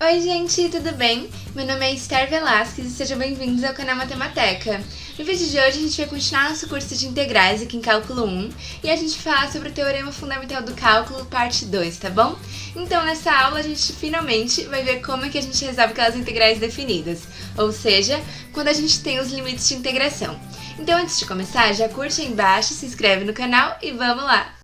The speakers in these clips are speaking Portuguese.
Oi gente, tudo bem? Meu nome é Esther Velasquez e sejam bem-vindos ao canal Matemateca. No vídeo de hoje a gente vai continuar nosso curso de integrais aqui em Cálculo 1 e a gente vai falar sobre o Teorema Fundamental do Cálculo, parte 2, tá bom? Então nessa aula a gente finalmente vai ver como é que a gente resolve aquelas integrais definidas, ou seja, quando a gente tem os limites de integração. Então antes de começar, já curte aí embaixo, se inscreve no canal e vamos lá!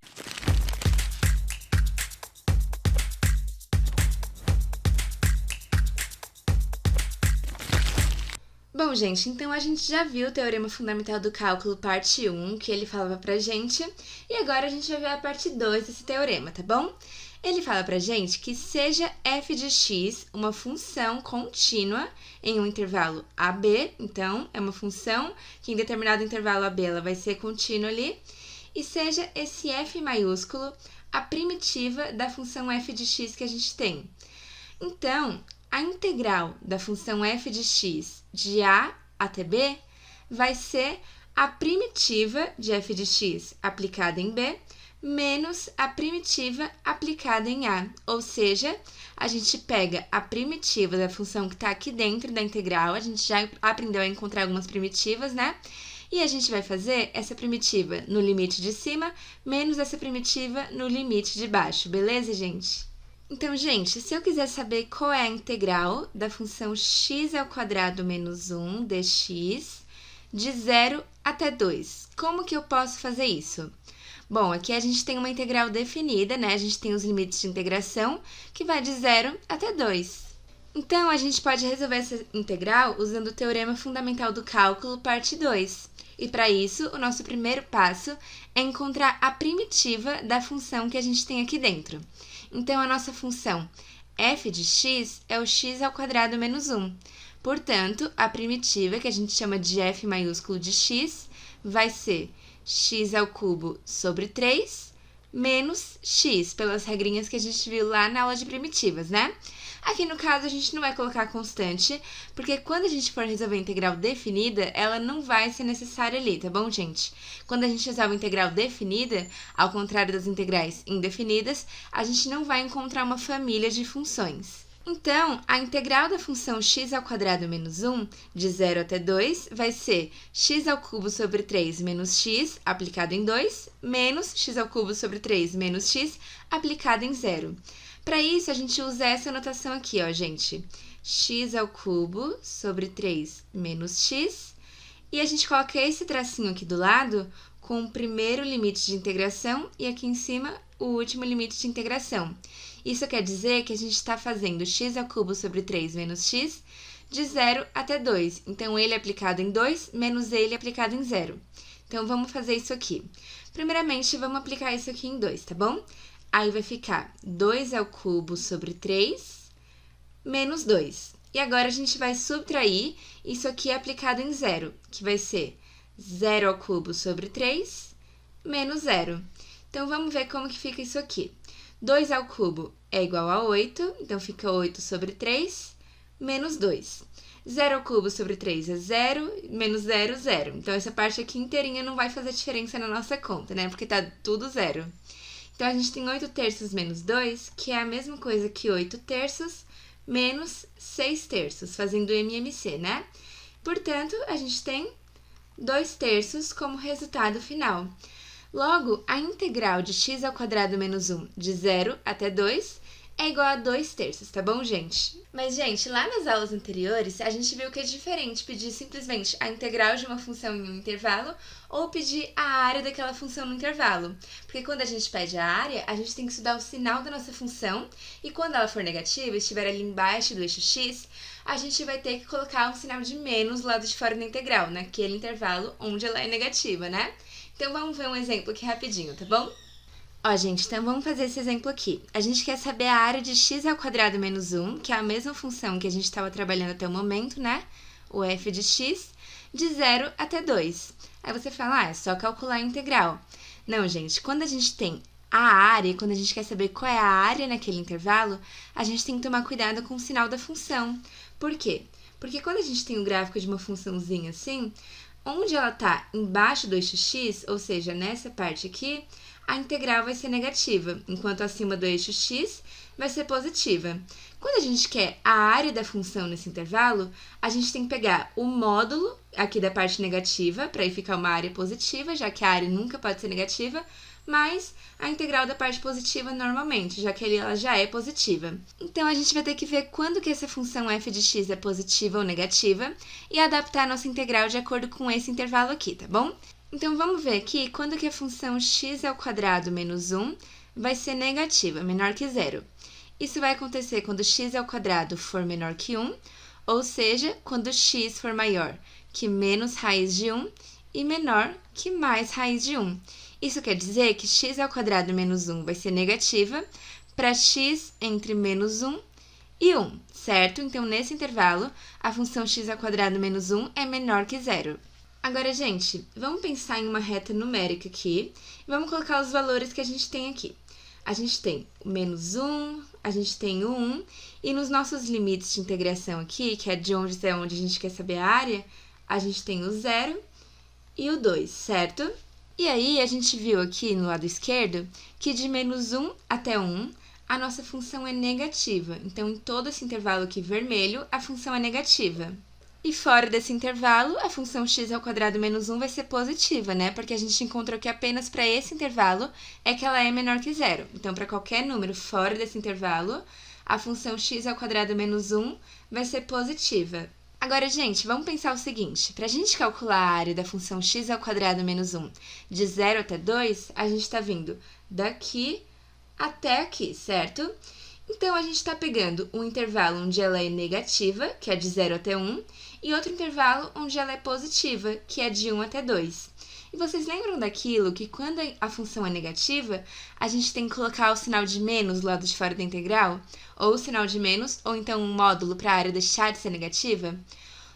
Bom, gente, então a gente já viu o Teorema Fundamental do Cálculo, parte 1, que ele falava pra gente, e agora a gente vai ver a parte 2 desse teorema, tá bom? Ele fala pra gente que seja f de x uma função contínua em um intervalo AB, então é uma função que em determinado intervalo AB ela vai ser contínua ali, e seja esse f maiúsculo a primitiva da função f de x que a gente tem. Então, a integral da função f de x de a até b vai ser a primitiva de f de x aplicada em b menos a primitiva aplicada em a. Ou seja, a gente pega a primitiva da função que está aqui dentro da integral, a gente já aprendeu a encontrar algumas primitivas, né? E a gente vai fazer essa primitiva no limite de cima menos essa primitiva no limite de baixo, beleza, gente? Então, gente, se eu quiser saber qual é a integral da função x² menos 1 dx de 0 até 2, como que eu posso fazer isso? Bom, aqui a gente tem uma integral definida, né? A gente tem os limites de integração, que vai de 0 até 2. Então, a gente pode resolver essa integral usando o Teorema Fundamental do Cálculo, parte 2. E para isso, o nosso primeiro passo é encontrar a primitiva da função que a gente tem aqui dentro. Então, a nossa função f de x é o x² menos 1. Portanto, a primitiva, que a gente chama de f maiúsculo de x, vai ser x³ sobre 3 menos x, pelas regrinhas que a gente viu lá na aula de primitivas, né? Aqui no caso a gente não vai colocar constante, porque quando a gente for resolver a integral definida, ela não vai ser necessária ali, tá bom, gente? Quando a gente resolve a integral definida, ao contrário das integrais indefinidas, a gente não vai encontrar uma família de funções. Então, a integral da função x² menos 1, de 0 até 2, vai ser x³ sobre 3 menos x, aplicado em 2, menos x³ sobre 3 menos x, aplicado em 0. Para isso, a gente usa essa notação aqui, ó, gente. x³ sobre 3 menos x, e a gente coloca esse tracinho aqui do lado com o primeiro limite de integração e aqui em cima o último limite de integração. Isso quer dizer que a gente está fazendo x³ sobre 3 menos x de 0 até 2. Então, ele é aplicado em 2 menos ele aplicado em 0. Então, vamos fazer isso aqui. Primeiramente, vamos aplicar isso aqui em 2, tá bom? Aí vai ficar 2³ sobre 3 menos 2. E agora a gente vai subtrair isso aqui aplicado em 0, que vai ser 0³ sobre 3 menos 0. Então, vamos ver como que fica isso aqui. 2² é igual a 8, então fica 8 sobre 3 menos 2. 0³ sobre 3 é 0, menos 0, 0. Então, essa parte aqui inteirinha não vai fazer diferença na nossa conta, né? Porque tá tudo 0. Então, a gente tem 8 terços menos 2, que é a mesma coisa que 8 terços menos 6 terços, fazendo MMC, né? Portanto, a gente tem 2 terços como resultado final. Logo, a integral de x² menos 1 de 0 até 2 é igual a 2 terços, tá bom, gente? Mas, gente, lá nas aulas anteriores, a gente viu que é diferente pedir simplesmente a integral de uma função em um intervalo ou pedir a área daquela função no intervalo. Porque quando a gente pede a área, a gente tem que estudar o sinal da nossa função e quando ela for negativa, estiver ali embaixo do eixo x, a gente vai ter que colocar um sinal de menos do lado de fora da integral, naquele intervalo onde ela é negativa, né? Então, vamos ver um exemplo aqui rapidinho, tá bom? Ó, gente, então vamos fazer esse exemplo aqui. A gente quer saber a área de x² menos 1, que é a mesma função que a gente estava trabalhando até o momento, né? O f de x, de 0 até 2. Aí você fala, é só calcular a integral. Não, gente, quando a gente tem a área, quando a gente quer saber qual é a área naquele intervalo, a gente tem que tomar cuidado com o sinal da função. Por quê? Porque quando a gente tem um gráfico de uma funçãozinha assim, onde ela está embaixo do eixo x, ou seja, nessa parte aqui, a integral vai ser negativa, enquanto acima do eixo x vai ser positiva. Quando a gente quer a área da função nesse intervalo, a gente tem que pegar o módulo aqui da parte negativa, para aí ficar uma área positiva, já que a área nunca pode ser negativa, mais a integral da parte positiva normalmente, já que ela já é positiva. Então, a gente vai ter que ver quando que essa função f de x é positiva ou negativa e adaptar a nossa integral de acordo com esse intervalo aqui, tá bom? Então, vamos ver aqui quando que a função x² menos 1 vai ser negativa, menor que zero. Isso vai acontecer quando x² for menor que 1, ou seja, quando x for maior que menos raiz de 1 e menor que mais raiz de 1. Isso quer dizer que x² menos 1 vai ser negativa para x entre menos 1 e 1, certo? Então, nesse intervalo, a função x² menos 1 é menor que zero. Agora, gente, vamos pensar em uma reta numérica aqui e vamos colocar os valores que a gente tem aqui. A gente tem o menos 1, a gente tem o 1, e nos nossos limites de integração aqui, que é de onde até onde a gente quer saber a área, a gente tem o 0 e o 2, certo? E aí, a gente viu aqui no lado esquerdo que de menos 1 até 1, a nossa função é negativa. Então, em todo esse intervalo aqui vermelho, a função é negativa. E fora desse intervalo, a função x² menos 1 vai ser positiva, né? Porque a gente encontrou que apenas para esse intervalo é que ela é menor que zero. Então, para qualquer número fora desse intervalo, a função x² menos 1 vai ser positiva. Agora, gente, vamos pensar o seguinte. Para a gente calcular a área da função x² menos 1 de 0 até 2, a gente está vindo daqui até aqui, certo? Então, a gente está pegando um intervalo onde ela é negativa, que é de 0 até 1, e outro intervalo onde ela é positiva, que é de 1 até 2. E vocês lembram daquilo que quando a função é negativa, a gente tem que colocar o sinal de menos do lado de fora da integral? Ou o sinal de menos, ou então um módulo para a área deixar de ser negativa?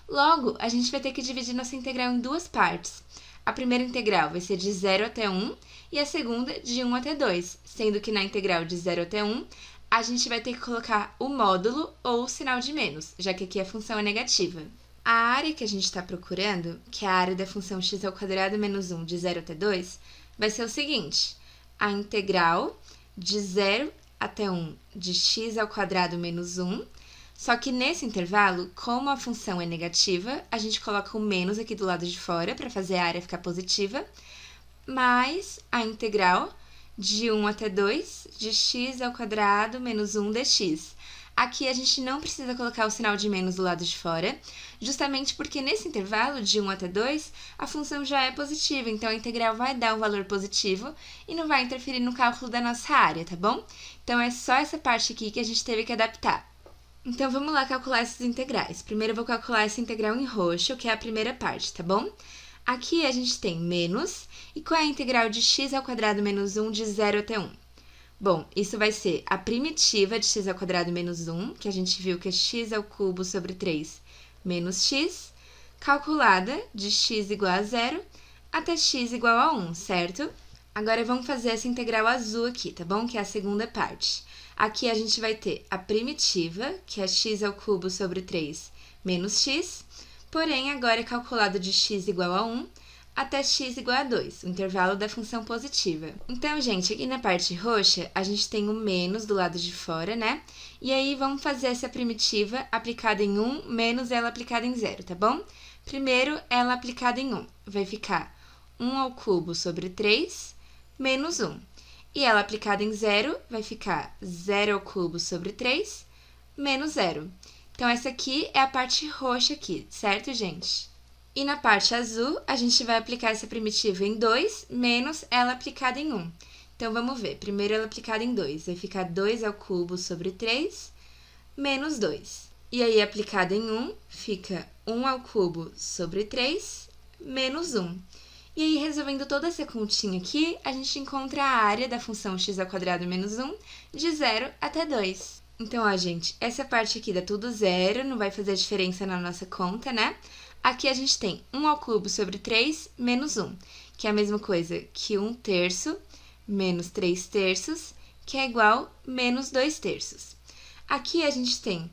Logo, a gente vai ter que dividir nossa integral em duas partes. A primeira integral vai ser de 0 até 1 e a segunda de 1 até 2, sendo que na integral de 0 até 1, a gente vai ter que colocar o módulo ou o sinal de menos, já que aqui a função é negativa. A área que a gente está procurando, que é a área da função x² menos 1 de 0 até 2, vai ser o seguinte: a integral de 0 até 1 de x² menos 1, só que nesse intervalo, como a função é negativa, a gente coloca o menos aqui do lado de fora para fazer a área ficar positiva, mais a integral de 1 até 2 de x² menos 1 dx. Aqui a gente não precisa colocar o sinal de menos do lado de fora, justamente porque nesse intervalo de 1 até 2, a função já é positiva, então a integral vai dar um valor positivo e não vai interferir no cálculo da nossa área, tá bom? Então, é só essa parte aqui que a gente teve que adaptar. Então, vamos lá calcular essas integrais. Primeiro, eu vou calcular essa integral em roxo, que é a primeira parte, tá bom? Aqui a gente tem menos, e qual é a integral de x² menos 1 de 0 até 1? Bom, isso vai ser a primitiva de x² menos 1, que a gente viu que é x³ sobre 3 menos x, calculada de x igual a 0 até x igual a 1, certo? Agora, vamos fazer essa integral azul aqui, tá bom? Que é a segunda parte. Aqui a gente vai ter a primitiva, que é x³ sobre 3 menos x, porém, agora é calculado de x igual a 1 até x igual a 2, o intervalo da função positiva. Então, gente, aqui na parte roxa, a gente tem o menos do lado de fora, né? E aí, vamos fazer essa primitiva aplicada em 1 menos ela aplicada em 0, tá bom? Primeiro, ela aplicada em 1. Vai ficar 1³ sobre 3 menos 1. E ela aplicada em 0 vai ficar 0³ sobre 3 menos 0. Então, essa aqui é a parte roxa aqui, certo, gente? E na parte azul, a gente vai aplicar essa primitiva em 2, menos ela aplicada em 1. Então, vamos ver. Primeiro, ela aplicada em 2. Vai ficar 2³ sobre 3, menos 2. E aí, aplicada em 1, fica 1³ sobre 3, menos 1. E aí, resolvendo toda essa continha aqui, a gente encontra a área da função x² menos 1 de 0 até 2. Então, ó, gente, essa parte aqui dá tudo zero, não vai fazer diferença na nossa conta, né? Aqui a gente tem 1³ sobre 3 menos 1, que é a mesma coisa que 1/3 menos 3/3, que é igual a menos 2/3. Aqui a gente tem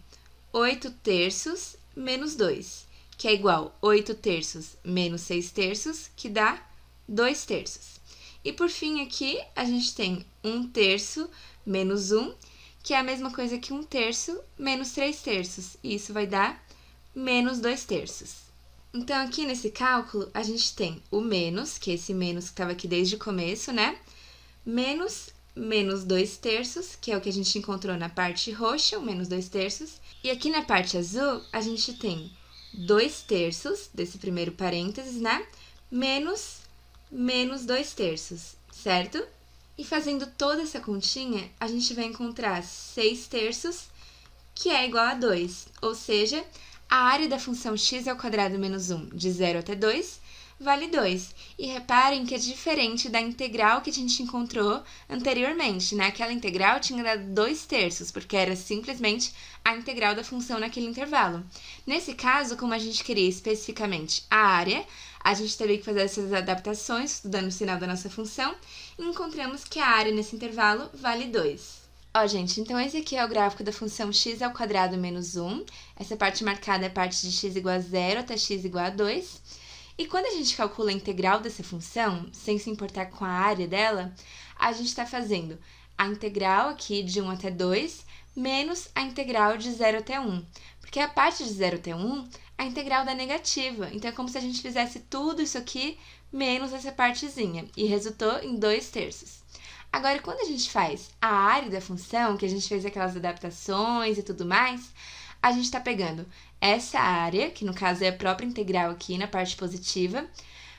8/3 menos 2, que é igual a 8/3 menos 6/3, que dá 2/3. E por fim aqui a gente tem 1/3 menos 1, que é a mesma coisa que 1/3 menos 3/3. E isso vai dar menos 2/3. Então, aqui nesse cálculo, a gente tem o menos, que é esse menos que estava aqui desde o começo, né? Menos 2/3, que é o que a gente encontrou na parte roxa, o menos 2/3. E aqui na parte azul, a gente tem 2/3 desse primeiro parênteses, né? Menos 2/3, certo? E fazendo toda essa continha, a gente vai encontrar 6/3, que é igual a 2, ou seja, a área da função x² menos 1 de 0 até 2 vale 2. E reparem que é diferente da integral que a gente encontrou anteriormente, né? Aquela integral tinha dado 2/3, porque era simplesmente a integral da função naquele intervalo. Nesse caso, como a gente queria especificamente a área, a gente teve que fazer essas adaptações, estudando o sinal da nossa função, e encontramos que a área nesse intervalo vale 2. Ó, gente, então esse aqui é o gráfico da função x² menos 1. Essa parte marcada é a parte de x igual a 0 até x igual a 2. E quando a gente calcula a integral dessa função, sem se importar com a área dela, a gente está fazendo a integral aqui de 1 até 2 menos a integral de 0 até 1. Porque a parte de 0 até 1, a integral dá negativa. Então, é como se a gente fizesse tudo isso aqui menos essa partezinha. E resultou em 2/3. Agora, quando a gente faz a área da função, que a gente fez aquelas adaptações e tudo mais, a gente está pegando essa área, que no caso é a própria integral aqui na parte positiva,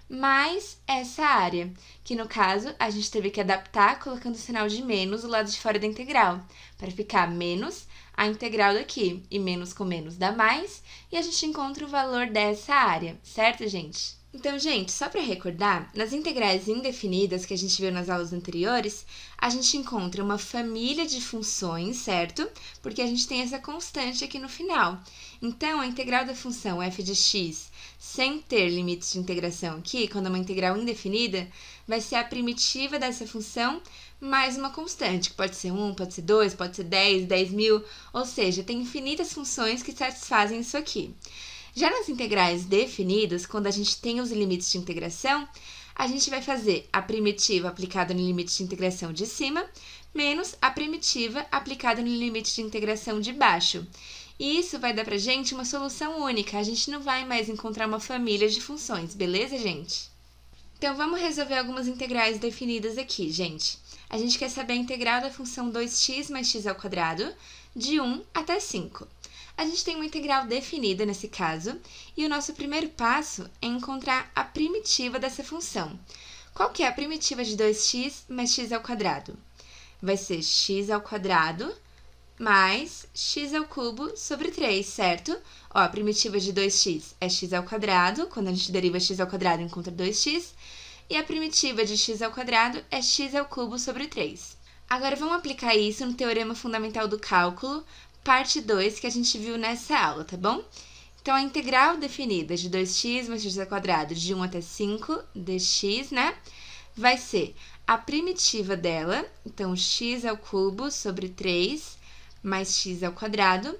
mais essa área, que no caso a gente teve que adaptar colocando o sinal de menos do lado de fora da integral, para ficar menos a integral daqui, e menos com menos dá mais, e a gente encontra o valor dessa área, certo, gente? Então, gente, só para recordar, nas integrais indefinidas que a gente viu nas aulas anteriores, a gente encontra uma família de funções, certo? Porque a gente tem essa constante aqui no final. Então, a integral da função f de x, sem ter limites de integração aqui, quando é uma integral indefinida, vai ser a primitiva dessa função mais uma constante, que pode ser 1, pode ser 2, pode ser 10, 10.000, ou seja, tem infinitas funções que satisfazem isso aqui. Já nas integrais definidas, quando a gente tem os limites de integração, a gente vai fazer a primitiva aplicada no limite de integração de cima, menos a primitiva aplicada no limite de integração de baixo. E isso vai dar pra gente uma solução única, a gente não vai mais encontrar uma família de funções, beleza, gente? Então, vamos resolver algumas integrais definidas aqui, gente. A gente quer saber a integral da função 2x mais x² de 1 até 5. A gente tem uma integral definida nesse caso, e o nosso primeiro passo é encontrar a primitiva dessa função. Qual que é a primitiva de 2x mais x²? Vai ser x² mais x³ sobre 3, certo? Ó, a primitiva de 2x é x², quando a gente deriva x² encontra 2x, e a primitiva de x² é x³ sobre 3. Agora, vamos aplicar isso no Teorema Fundamental do Cálculo, parte 2, que a gente viu nessa aula, tá bom? Então, a integral definida de 2x mais x² de 1 até 5 dx, né? Vai ser a primitiva dela, então, x³ sobre 3 mais x²,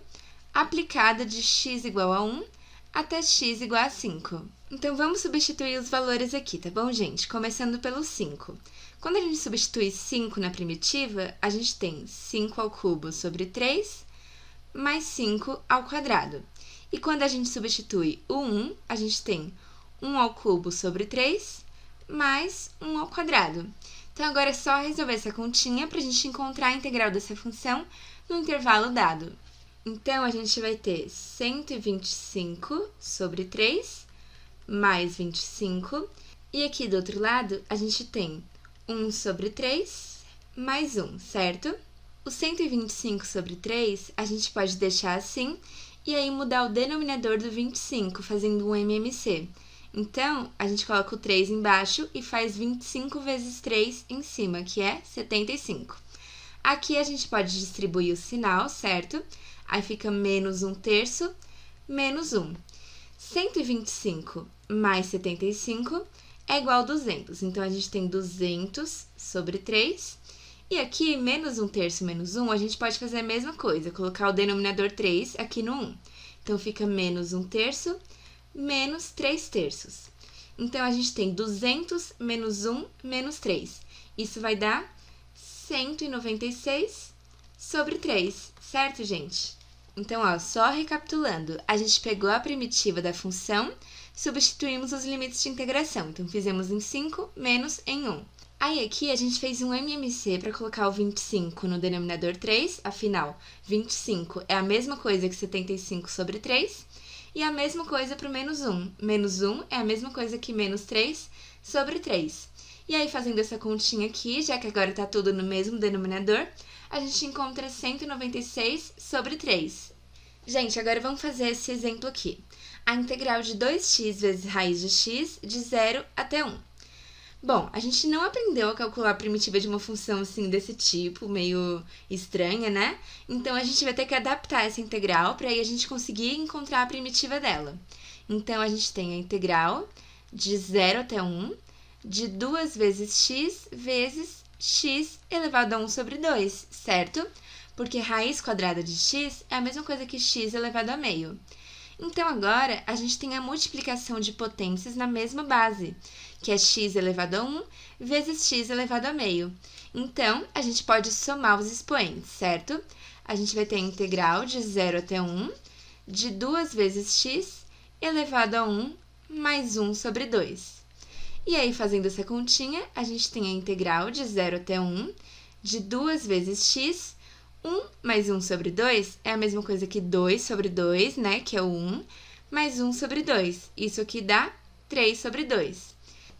aplicada de x igual a 1 até x igual a 5. Então, vamos substituir os valores aqui, tá bom, gente? Começando pelo 5. Quando a gente substitui 5 na primitiva, a gente tem 5³ sobre 3 mais 5². E quando a gente substitui o 1, a gente tem 1³ sobre 3 mais 1². Então, agora é só resolver essa continha para a gente encontrar a integral dessa função no intervalo dado. Então, a gente vai ter 125 sobre 3 mais 25. E aqui do outro lado, a gente tem 1 sobre 3 mais 1, certo? O 125 sobre 3, a gente pode deixar assim, e aí mudar o denominador do 25, fazendo um MMC. Então, a gente coloca o 3 embaixo e faz 25 vezes 3 em cima, que é 75. Aqui a gente pode distribuir o sinal, certo? Aí fica menos 1/3, menos 1. 125 mais 75 é igual a 200. Então, a gente tem 200 sobre 3. E aqui, menos 1/3 menos 1, a gente pode fazer a mesma coisa, colocar o denominador 3 aqui no 1. Então, fica menos 1/3 menos 3/3. Então, a gente tem 200 menos 1 menos 3. Isso vai dar 196 sobre 3, certo, gente? Então, ó, só recapitulando, a gente pegou a primitiva da função, substituímos os limites de integração. Então, fizemos em 5 menos em 1. Aí, aqui, a gente fez um MMC para colocar o 25 no denominador 3, afinal, 25 é a mesma coisa que 75 sobre 3, e a mesma coisa para o menos 1. Menos 1 é a mesma coisa que menos 3 sobre 3. E aí, fazendo essa continha aqui, já que agora está tudo no mesmo denominador, a gente encontra 196 sobre 3. Gente, agora vamos fazer esse exemplo aqui. A integral de 2x vezes raiz de x de 0 até 1. Bom, a gente não aprendeu a calcular a primitiva de uma função assim desse tipo, meio estranha, né? Então, a gente vai ter que adaptar essa integral para aí a gente conseguir encontrar a primitiva dela. Então, a gente tem a integral de 0 até 1 de 2 vezes x elevado a 1 sobre 2, certo? Porque raiz quadrada de x é a mesma coisa que x elevado a meio. Então, agora, a gente tem a multiplicação de potências na mesma base, que é x elevado a 1 vezes x elevado a meio. Então, a gente pode somar os expoentes, certo? A gente vai ter a integral de 0 até 1 de 2 vezes x elevado a 1 mais 1 sobre 2. E aí, fazendo essa continha, a gente tem a integral de 0 até 1 de 2 vezes x. 1 mais 1 sobre 2 é a mesma coisa que 2 sobre 2, né, que é o 1, mais 1 sobre 2. Isso aqui dá 3 sobre 2.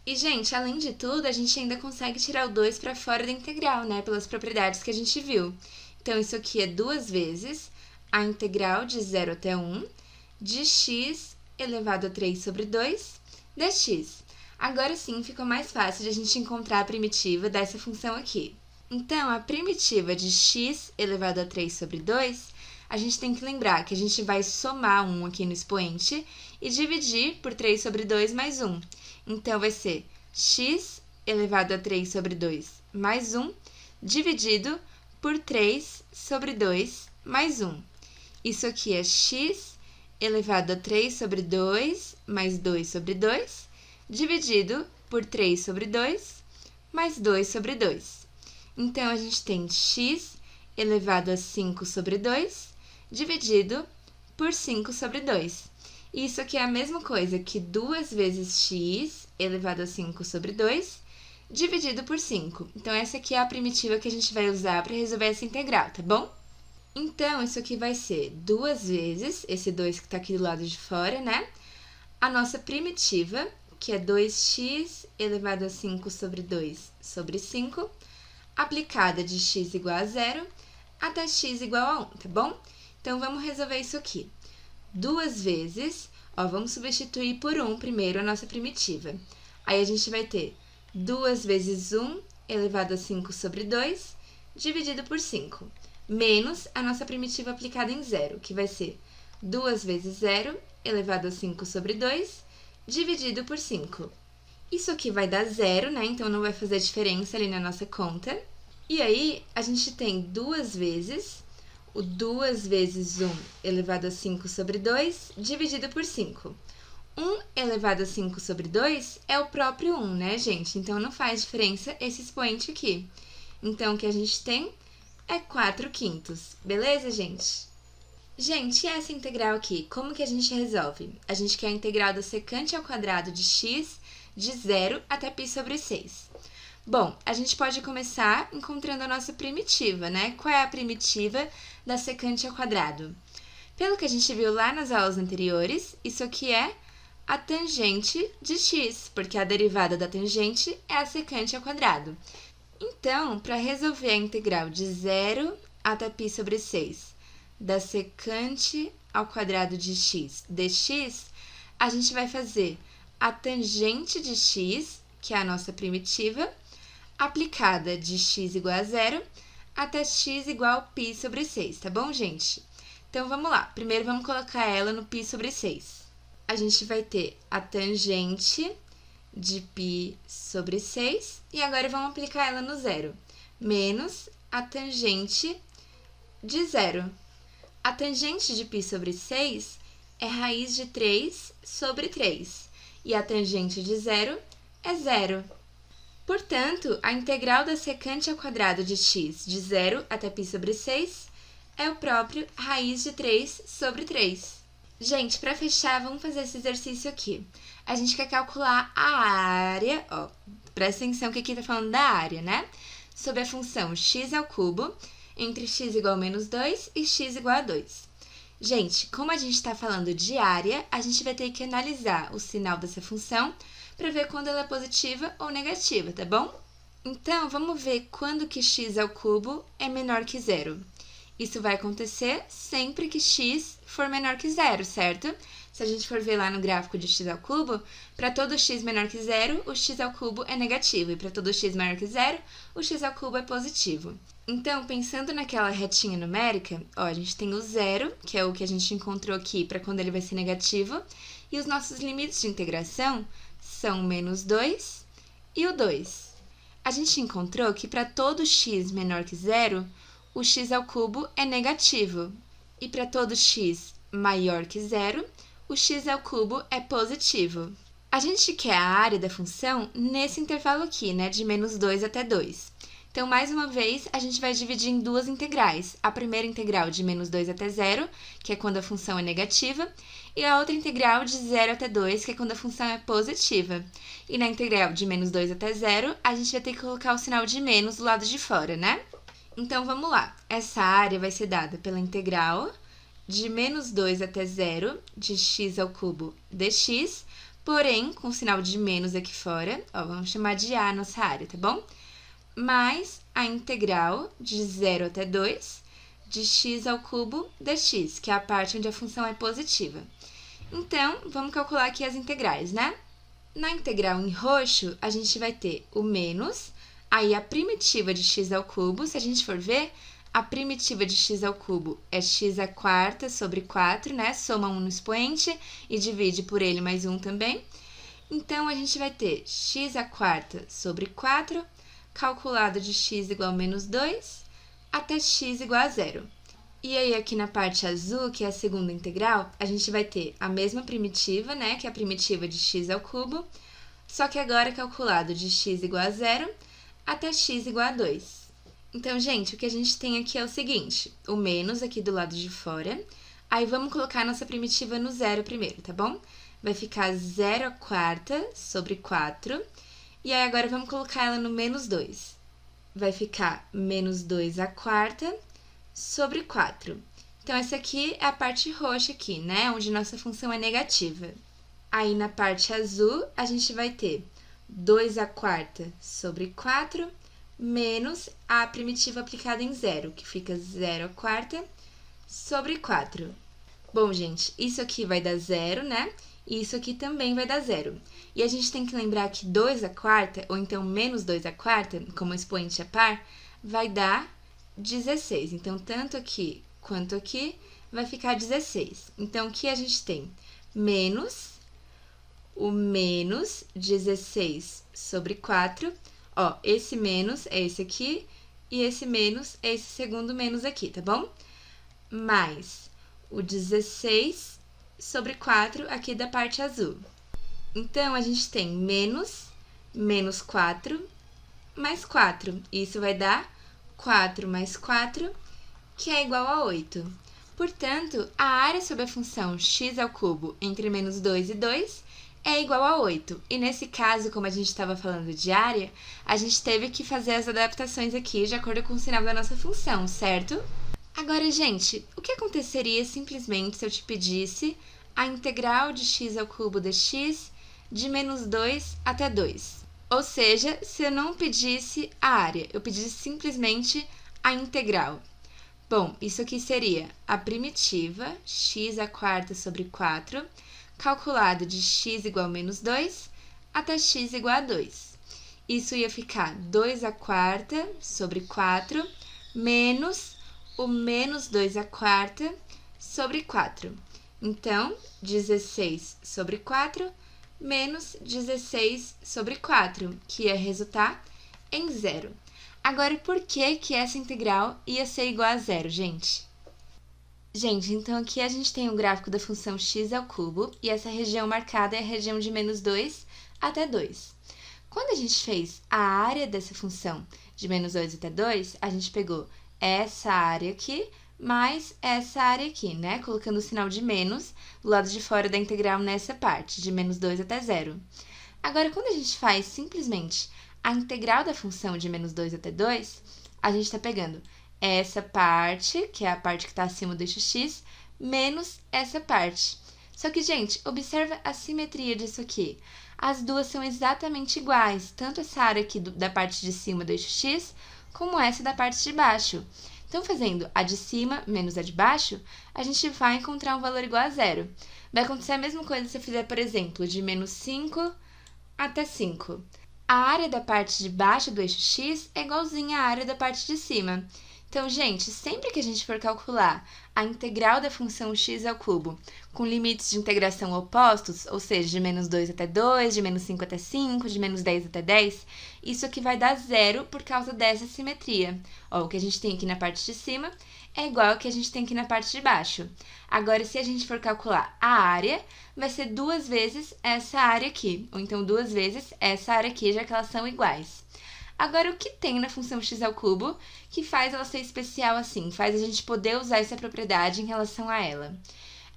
E, gente, além de tudo, a gente ainda consegue tirar o 2 para fora da integral, né, pelas propriedades que a gente viu. Então, isso aqui é 2 vezes a integral de 0 até 1 de x elevado a 3 sobre 2 dx. Agora sim, ficou mais fácil de a gente encontrar a primitiva dessa função aqui. Então, a primitiva de x elevado a 3 sobre 2, a gente tem que lembrar que a gente vai somar 1 aqui no expoente e dividir por 3 sobre 2 mais 1. Então, vai ser x elevado a 3 sobre 2 mais 1, dividido por 3 sobre 2 mais 1. Isso aqui é x elevado a 3 sobre 2 mais 2 sobre 2, dividido por 3 sobre 2 mais 2 sobre 2. Então, a gente tem x elevado a 5 sobre 2, dividido por 5 sobre 2. Isso aqui é a mesma coisa que 2 vezes x elevado a 5 sobre 2, dividido por 5. Então, essa aqui é a primitiva que a gente vai usar para resolver essa integral, tá bom? Então, isso aqui vai ser 2 vezes, esse 2 que está aqui do lado de fora, né? A nossa primitiva, que é 2x elevado a 5 sobre 2 sobre 5, aplicada de x igual a 0 até x igual a 1, tá bom? Então, vamos resolver isso aqui. 2 vezes, ó, vamos substituir por 1 primeiro a nossa primitiva. Aí, a gente vai ter 2 vezes 1 elevado a 5 sobre 2, dividido por 5, menos a nossa primitiva aplicada em 0, que vai ser 2 vezes 0 elevado a 5 sobre 2, dividido por 5. Isso aqui vai dar 0, né? Então, não vai fazer diferença ali na nossa conta. E aí, a gente tem 2 vezes o 2 vezes 1 elevado a 5 sobre 2, dividido por 5. 1 elevado a 5 sobre 2 é o próprio 1, né, gente? Então, não faz diferença esse expoente aqui. Então, o que a gente tem é 4/5. Beleza, gente? Gente, e essa integral aqui, como que a gente resolve? A gente quer a integral da secante ao quadrado de x de 0 até π sobre 6. Bom, a gente pode começar encontrando a nossa primitiva, né? Qual é a primitiva da secante ao quadrado? Pelo que a gente viu lá nas aulas anteriores, isso aqui é a tangente de x, porque a derivada da tangente é a secante ao quadrado. Então, para resolver a integral de 0 até π sobre 6 da secante ao quadrado de x dx, a gente vai fazer a tangente de x, que é a nossa primitiva, aplicada de x igual a 0 até x igual a π sobre 6, tá bom, gente? Então, vamos lá. Primeiro, vamos colocar ela no π sobre 6. A gente vai ter a tangente de π sobre 6, e agora vamos aplicar ela no zero, menos a tangente de 0. A tangente de π sobre 6 é raiz de 3 sobre 3, e a tangente de 0 é 0. Portanto, a integral da secante ao quadrado de x de 0 até π sobre 6 é o próprio raiz de 3 sobre 3. Gente, para fechar, vamos fazer esse exercício aqui. A gente quer calcular a área, ó, presta atenção que aqui tá falando da área, né? Sobre a função x ao cubo entre x igual a menos 2 e x igual a 2. Gente, como a gente está falando de área, a gente vai ter que analisar o sinal dessa função para ver quando ela é positiva ou negativa, tá bom? Então, vamos ver quando que x ao cubo é menor que zero. Isso vai acontecer sempre que x for menor que zero, certo? Se a gente for ver lá no gráfico de x ao cubo, para todo x menor que zero, o x ao cubo é negativo, e para todo x maior que zero, o x ao cubo é positivo. Então, pensando naquela retinha numérica, ó, a gente tem o zero, que é o que a gente encontrou aqui para quando ele vai ser negativo, e os nossos limites de integração são o menos 2 e o 2. A gente encontrou que para todo x menor que zero, o x ao cubo é negativo, e para todo x maior que zero, o x ao cubo é positivo. A gente quer a área da função nesse intervalo aqui, né, de menos 2 até 2. Então, mais uma vez, a gente vai dividir em duas integrais. A primeira integral de menos 2 até 0, que é quando a função é negativa, e a outra integral de 0 até 2, que é quando a função é positiva. E na integral de menos 2 até 0, a gente vai ter que colocar o sinal de menos do lado de fora, né? Então, vamos lá. Essa área vai ser dada pela integral de menos 2 até 0 de x ao cubo dx, porém, com o sinal de menos aqui fora, ó, vamos chamar de a nossa área, tá bom? Mais a integral de 0 até 2 de x ao cubo dx, que é a parte onde a função é positiva. Então, vamos calcular aqui as integrais, né? Na integral em roxo, a gente vai ter o menos, aí a primitiva de x ao cubo, se a gente for ver, a primitiva de x ao cubo é x à quarta sobre 4, né? Soma 1 no expoente e divide por ele mais 1 também. Então, a gente vai ter x à quarta sobre 4, calculado de x igual a menos 2, até x igual a 0. E aí, aqui na parte azul, que é a segunda integral, a gente vai ter a mesma primitiva, né? Que é a primitiva de x ao cubo, só que agora calculado de x igual a 0 até x igual a 2. Então, gente, o que a gente tem aqui é o seguinte, o menos aqui do lado de fora, aí vamos colocar a nossa primitiva no zero primeiro, tá bom? Vai ficar 0 à quarta sobre 4, e aí agora vamos colocar ela no menos 2. Vai ficar menos 2 à quarta sobre 4. Então, essa aqui é a parte roxa aqui, né? Onde nossa função é negativa. Aí, na parte azul, a gente vai ter 2 à quarta sobre 4, menos a primitiva aplicada em zero, que fica 0 à quarta sobre 4. Bom, gente, isso aqui vai dar 0, né? E isso aqui também vai dar 0. E a gente tem que lembrar que 2 à quarta, ou então menos 2 à quarta, como expoente a par, vai dar 16. Então, tanto aqui quanto aqui vai ficar 16. Então, o que a gente tem? Menos o menos 16 sobre 4. Ó, esse menos é esse aqui, e esse menos é esse segundo menos aqui, tá bom? Mais o 16 sobre 4 aqui da parte azul. Então, a gente tem menos 4, mais 4. Isso vai dar 4 mais 4, que é igual a 8. Portanto, a área sobre a função x ao cubo entre menos 2 e 2 é igual a 8. E nesse caso, como a gente estava falando de área, a gente teve que fazer as adaptações aqui de acordo com o sinal da nossa função, certo? Agora, gente, o que aconteceria simplesmente se eu te pedisse a integral de x ao cubo dx de menos 2 até 2? Ou seja, se eu não pedisse a área, eu pedisse simplesmente a integral. Bom, isso aqui seria a primitiva, x à quarta sobre 4, calculado de x igual a menos 2 até x igual a 2. Isso ia ficar 2 à quarta sobre 4, menos o menos 2 à quarta sobre 4. Então, 16 sobre 4 menos 16 sobre 4, que ia resultar em 0. Agora, por que essa integral ia ser igual a 0, gente? Gente, então aqui a gente tem o gráfico da função x ao cubo, e essa região marcada é a região de menos 2 até 2. Quando a gente fez a área dessa função de menos 2 até 2, a gente pegou essa área aqui mais essa área aqui, né? Colocando o sinal de menos do lado de fora da integral nessa parte, de menos 2 até 0. Agora, quando a gente faz simplesmente a integral da função de menos 2 até 2, a gente está pegando essa parte, que é a parte que está acima do eixo x, menos essa parte. Só que, gente, observa a simetria disso aqui. As duas são exatamente iguais, tanto essa área aqui da parte de cima do eixo x, como essa da parte de baixo. Então, fazendo a de cima menos a de baixo, a gente vai encontrar um valor igual a zero. Vai acontecer a mesma coisa se eu fizer, por exemplo, de menos 5 até 5. A área da parte de baixo do eixo x é igualzinha à área da parte de cima. Então, gente, sempre que a gente for calcular a integral da função x ao cubo com limites de integração opostos, ou seja, de menos 2 até 2, de menos 5 até 5, de menos 10 até 10, isso aqui vai dar zero por causa dessa simetria. Ó, o que a gente tem aqui na parte de cima é igual ao que a gente tem aqui na parte de baixo. Agora, se a gente for calcular a área, vai ser 2 vezes essa área aqui, ou então 2 vezes essa área aqui, já que elas são iguais. Agora, o que tem na função x ao cubo que faz ela ser especial assim, faz a gente poder usar essa propriedade em relação a ela?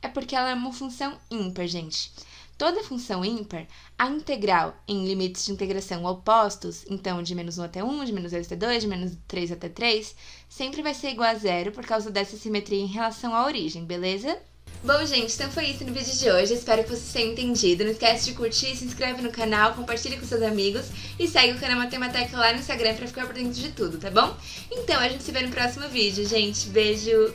É porque ela é uma função ímpar, gente. Toda função ímpar, a integral em limites de integração opostos, então de menos 1 até 1, de menos 2 até 2, de menos 3 até 3, sempre vai ser igual a zero por causa dessa simetria em relação à origem, beleza? Bom, gente, então foi isso no vídeo de hoje. Espero que vocês tenham entendido. Não esquece de curtir, se inscreve no canal, compartilha com seus amigos e segue o canal Matemateca lá no Instagram pra ficar por dentro de tudo, tá bom? Então, a gente se vê no próximo vídeo, gente. Beijo!